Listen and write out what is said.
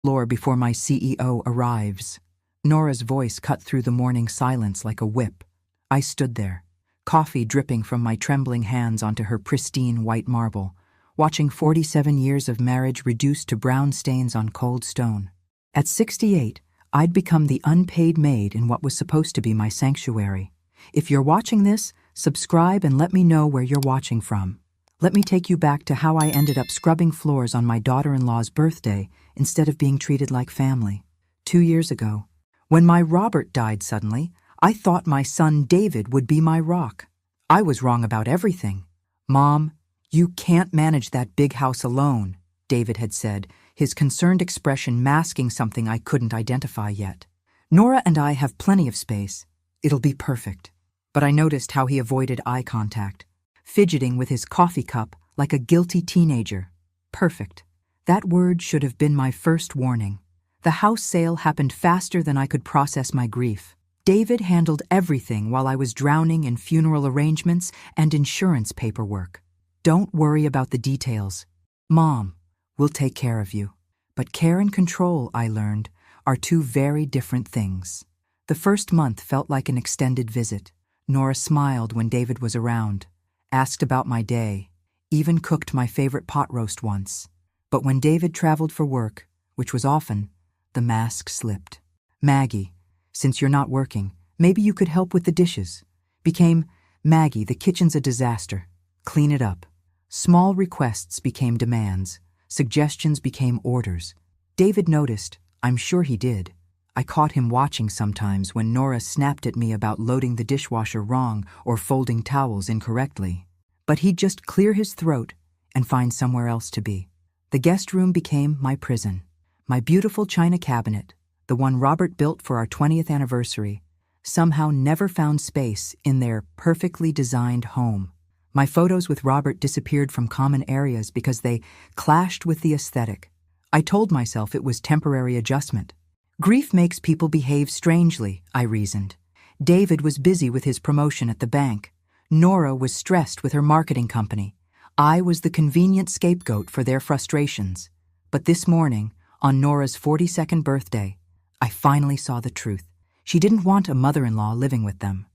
Floor before my CEO arrives. Nora's voice cut through the morning silence like a whip. I stood there, coffee dripping from my trembling hands onto her pristine white marble, watching 47 years of marriage reduced to brown stains on cold stone. At 68, I'd become the unpaid maid in what was supposed to be my sanctuary. If you're watching this, subscribe and let me know where you're watching from. Let me take you back to how I ended up scrubbing floors on my daughter-in-law's birthday instead of being treated like family. 2 years ago, when my Robert died suddenly, I thought my son David would be my rock. I was wrong about everything. "Mom, you can't manage that big house alone," David had said, his concerned expression masking something I couldn't identify yet. "Nora and I have plenty of space. It'll be perfect." But I noticed how he avoided eye contact, fidgeting with his coffee cup like a guilty teenager. Perfect. That word should have been my first warning. The house sale happened faster than I could process my grief. David handled everything while I was drowning in funeral arrangements and insurance paperwork. "Don't worry about the details. Mom, we'll take care of you." But care and control, I learned, are two very different things. The first month felt like an extended visit. Nora smiled when David was around, asked about my day, even cooked my favorite pot roast once. But when David traveled for work, which was often, the mask slipped. "Maggie, since you're not working, maybe you could help with the dishes," became, "Maggie, the kitchen's a disaster. Clean it up." Small requests became demands. Suggestions became orders. David noticed. I'm sure he did. I caught him watching sometimes when Nora snapped at me about loading the dishwasher wrong or folding towels incorrectly. But he'd just clear his throat and find somewhere else to be. The guest room became my prison. My beautiful china cabinet, the one Robert built for our 20th anniversary, somehow never found space in their perfectly designed home. My photos with Robert disappeared from common areas because they clashed with the aesthetic. I told myself it was temporary adjustment. Grief makes people behave strangely, I reasoned. David was busy with his promotion at the bank. Nora was stressed with her marketing company. I was the convenient scapegoat for their frustrations. But this morning, on Nora's 42nd birthday, I finally saw the truth. She didn't want a mother-in-law living with them.